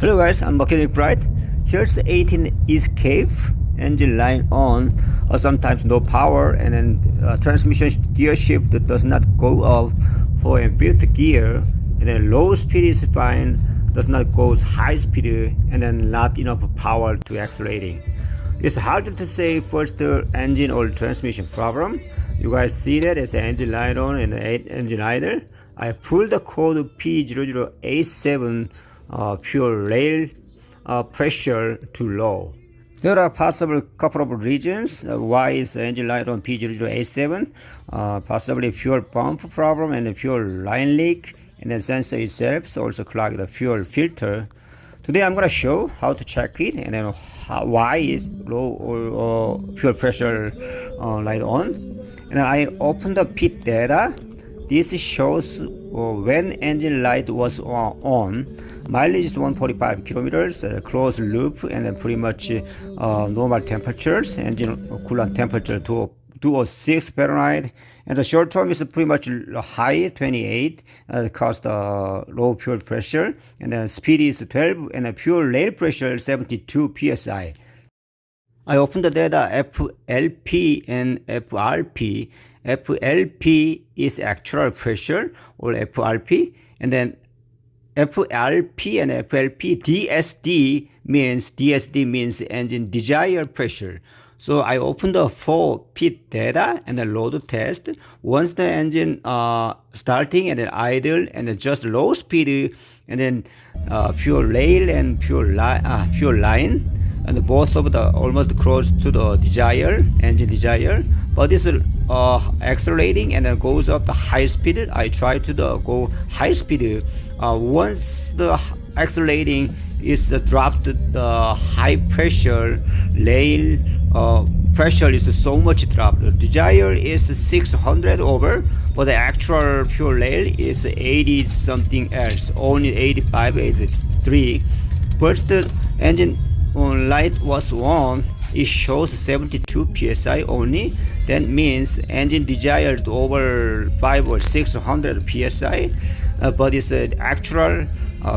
Hello guys, I'm Mechanic Bright. Here's 18 escape, engine line on, or sometimes no power, and then transmission gear shift does not go up for a fifth gear, and then low speed is fine, does not go high speed, and then not enough power to accelerating. It's hard to say first engine or transmission problem. You guys see that it's the engine light on and the engine idle. I pulled the code P0087 pure rail pressure too low. There are possible couple of reasons why is the engine light on P0087. Possibly fuel pump problem and the fuel line leak, and the sensor itself also clogged the fuel filter. Today I'm going to show how to check it and then why is low or fuel pressure light on. And I open the pit data. This shows when engine light was on. Mileage is 145 kilometers, closed loop, and then pretty much normal temperatures. Engine coolant temperature 206 Fahrenheit, and the short term is pretty much high 28, caused low fuel pressure, and then speed is 12, and the fuel rail pressure 72 psi. I opened the data FLP and FRP. FLP is actual pressure, or FRP, and then FRP and FLP. DSD means engine desired pressure. So I opened the 4 pit data and the load test. Once the engine starting and then idle and then just low speed, and then fuel rail and fuel line, and both of the almost close to the engine desire, but it's accelerating and then goes up the high speed. I try to go high speed. Once the accelerating is dropped, the high pressure rail pressure is so much dropped. The desire is 600 over, but the actual fuel rail is 80 something else, only 85, 83. But the engine light was on, it shows 72 psi only. That means engine desired over 5 or 600 psi, but it's an actual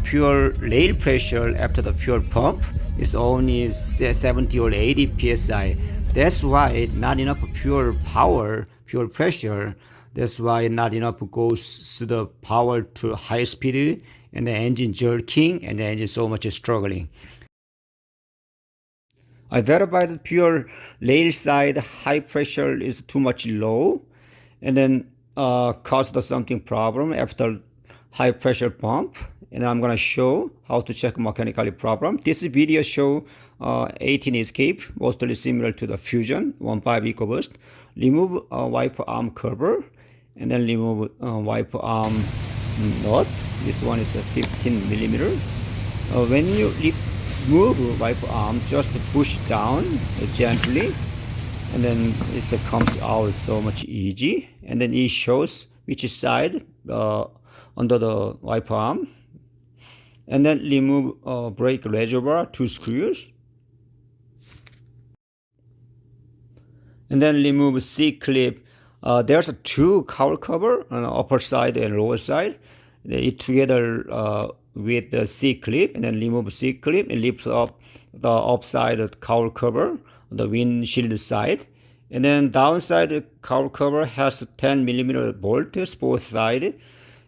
pure rail pressure after the fuel pump is only 70 or 80 psi. That's why not enough pure power, pure pressure. That's why not enough goes to the power to high speed, and the engine jerking, and the engine so much struggling. I verified the pure rail side high pressure is too much low, and then caused something problem after high pressure pump. And I'm gonna show how to check mechanically problem. This video show 18 escape, mostly similar to the Fusion 1.5 EcoBoost. Remove wiper arm cover, and then remove wiper arm nut. This one is a 15 millimeter. When you remove wiper arm, just push down gently, and then it comes out so much easy. And then it shows which side under the wiper arm. And then remove brake reservoir, 2 screws. And then remove C-clip. There's 2 cowl cover on the upper side and lower side. It together with the C-clip, and then remove C-clip and lift up the upside cowl cover, the windshield side. And then downside cowl cover has 10 millimeter bolts both sides.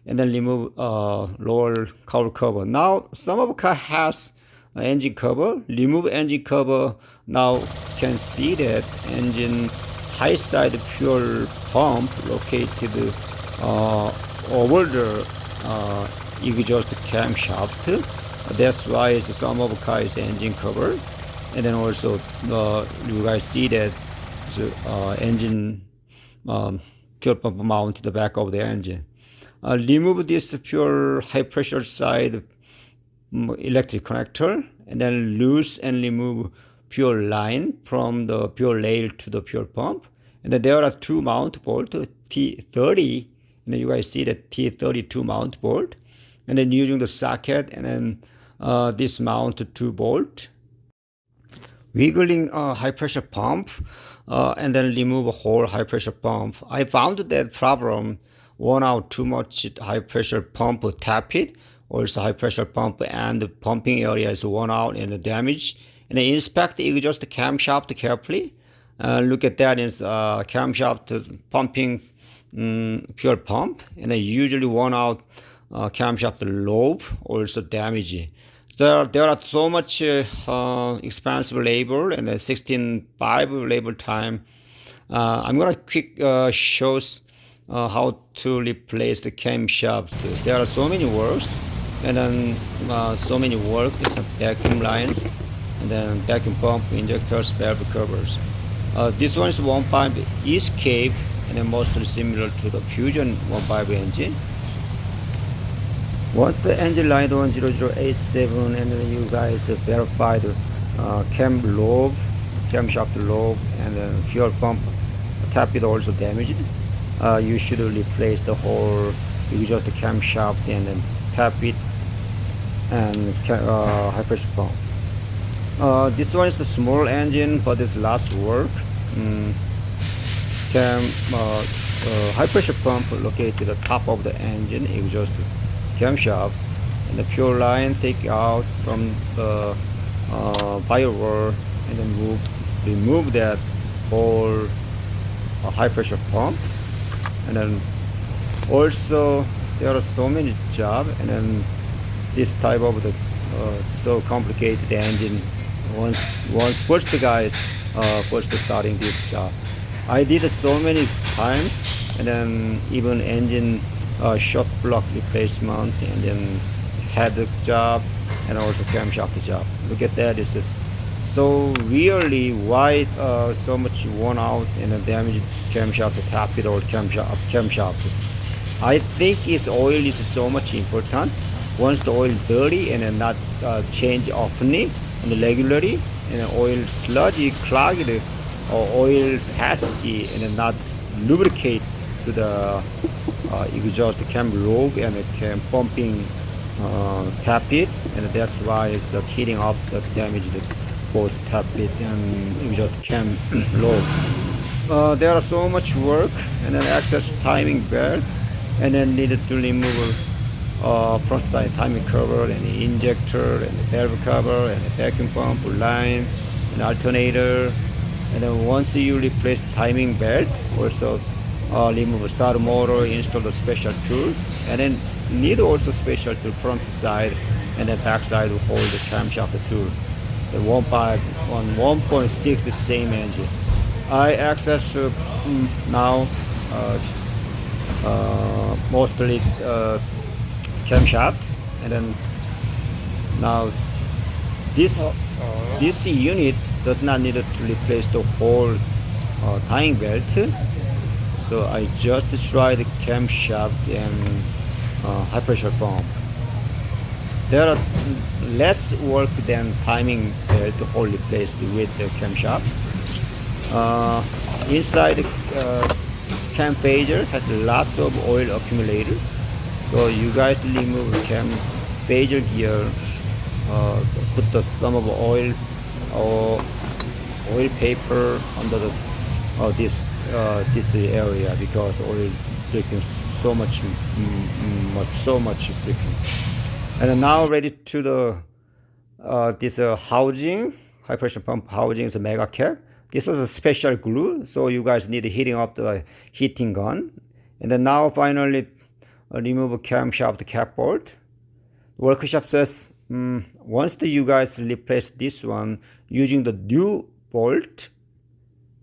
And then remove lower cowl cover. Now some of the car has engine cover. Remove engine cover. Now can see that engine high side fuel pump located over the exhaust camshaft. That's why some of the car is engine cover. And then also you guys see that the engine fuel pump mount to the back of the engine. Remove this pure high pressure side electric connector, and then loose and remove pure line from the pure rail to the pure pump. And then there are 2 mount bolt, T30, and then you guys see the T32 mount bolt, and then using the socket, and then this mount 2 bolt. Wiggling high pressure pump, and then remove a whole high pressure pump. I found that problem worn out too much high pressure pump tap it also high pressure pump and the pumping area is worn out and damaged. And then inspect the exhaust camshaft carefully. Look at that is camshaft pumping fuel pump, and then usually worn out camshaft lobe also damaged. There are so much expensive labor and then 16.5 labor time. I'm gonna quick shows how to replace the camshaft. There are so many works, and then so many work. It's a vacuum lines, and then vacuum pump, injectors, valve covers. This one is 1.5 escape, and then mostly similar to the Fusion 1.5 engine. Once the engine line 10087, and then you guys verify the camshaft lobe, and then fuel pump tap is also damaged. You should replace the whole exhaust camshaft and then tap it and high pressure pump. This one is a small engine, but it's last work. High pressure pump located at the top of the engine exhaust camshaft, and the fuel line take out from the firewall, and then remove that whole high pressure pump. And then also there are so many jobs, and then this type of the so complicated engine. Once first the guys first starting this job, I did so many times, and then even engine shock block replacement, and then head job, and also camshaft job. Look at that. This is so really wide, so much worn out and damaged camshaft, tap it or camshaft. I think its oil is so much important. Once the oil dirty and then not change often and regularly, and then oil sludgy, clogged, or oil passage and then not lubricate to the exhaust cam lobe and the cam pumping tap it, and that's why it's heating up the damaged both tap it and exhaust cam lobe. There are so much work, and then access timing belt, and then needed to remove front timing cover and the injector and the valve cover and the vacuum pump line and alternator. And then once you replace the timing belt, also remove starter motor, install the special tool, and then need also special tool front side and then back side to hold the camshaft tool. The 1.6 is same engine. I access now mostly camshaft, and then now this unit does not need to replace the whole timing belt, so I just tried the camshaft and high pressure pump. There are less work than timing belt to hold replaced with the camshaft. Inside the cam phaser has lots of oil accumulator, so you guys remove the cam phaser gear, put some of the oil or oil paper under the this area, because oil dripping so much dripping. And now ready to the this housing, high pressure pump housing is a mega cap. This was a special glue, so you guys need heating up the heating gun. And then now finally remove a camshaft cap bolt. Workshop says once you guys replace this one using the new bolt,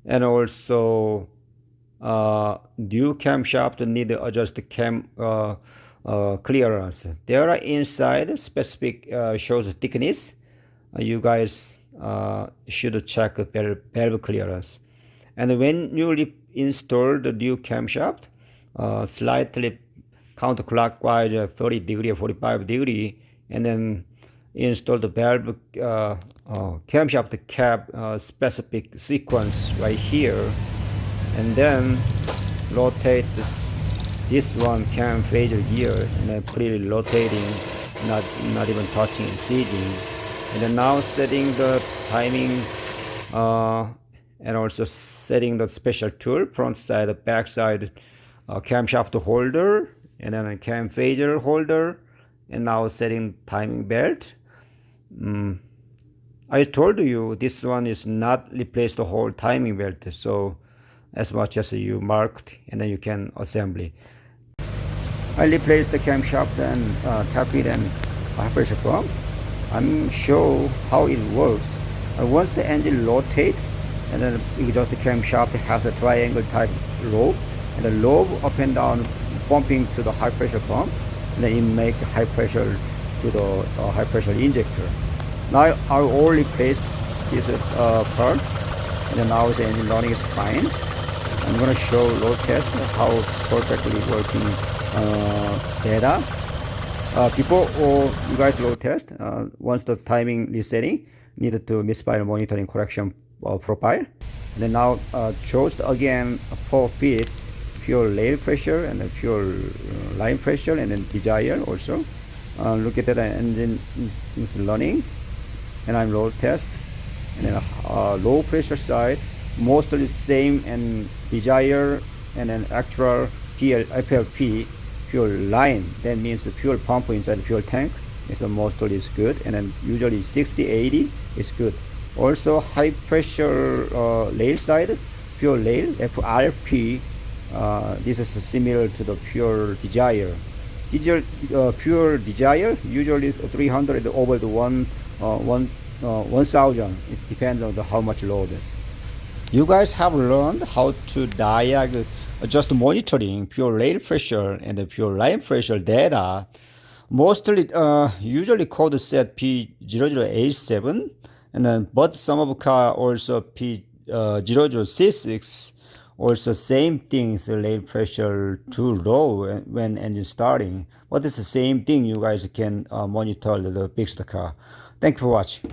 and also new camshaft need to adjust the cam clearance. There are inside specific shows thickness. You guys should check valve clearance. And when you install the new camshaft, slightly counterclockwise 30 degree or 45 degree, and then install the valve camshaft cap specific sequence right here, and then rotate this one cam phaser gear, and then pretty rotating, not even touching and seating. And then now setting the timing and also setting the special tool, front side, back side camshaft holder, and then a cam phaser holder, and now setting timing belt. I told you this one is not replace the whole timing belt, so as much as you marked, and then you can assembly. I replaced the camshaft and tap it and high pressure pump. I'm sure how it works. Once the engine rotates, and then because the camshaft has a triangle type lobe, and the lobe up and down pumping to the high pressure pump, and then it make high pressure to the high pressure injector. Now I already placed this part, and then now the engine running is fine. I'm gonna show load test how perfectly working data. Before you guys load test, once the timing resetting, needed to misfire monitoring correction profile. And then now shows again per feet fuel rail pressure and the fuel line pressure and then desire also. Look at that engine is running, and I'm load test, and then low pressure side mostly same, and desire and then actual FLP fuel line, that means the fuel pump inside the fuel tank is mostly is good, and then usually 60-80 is good. Also high pressure rail side fuel rail FRP, this is similar to the pure desire. Pure desire usually 300 over the 1000. It depends on how much load. You guys have learned how to just monitoring pure rail pressure and the pure line pressure data. Mostly, usually code set P0087, and then but some of car also P0066. Also same things, the rail pressure too low when engine starting. But it's the same thing. You guys can monitor the fixed car. Thank you for watching.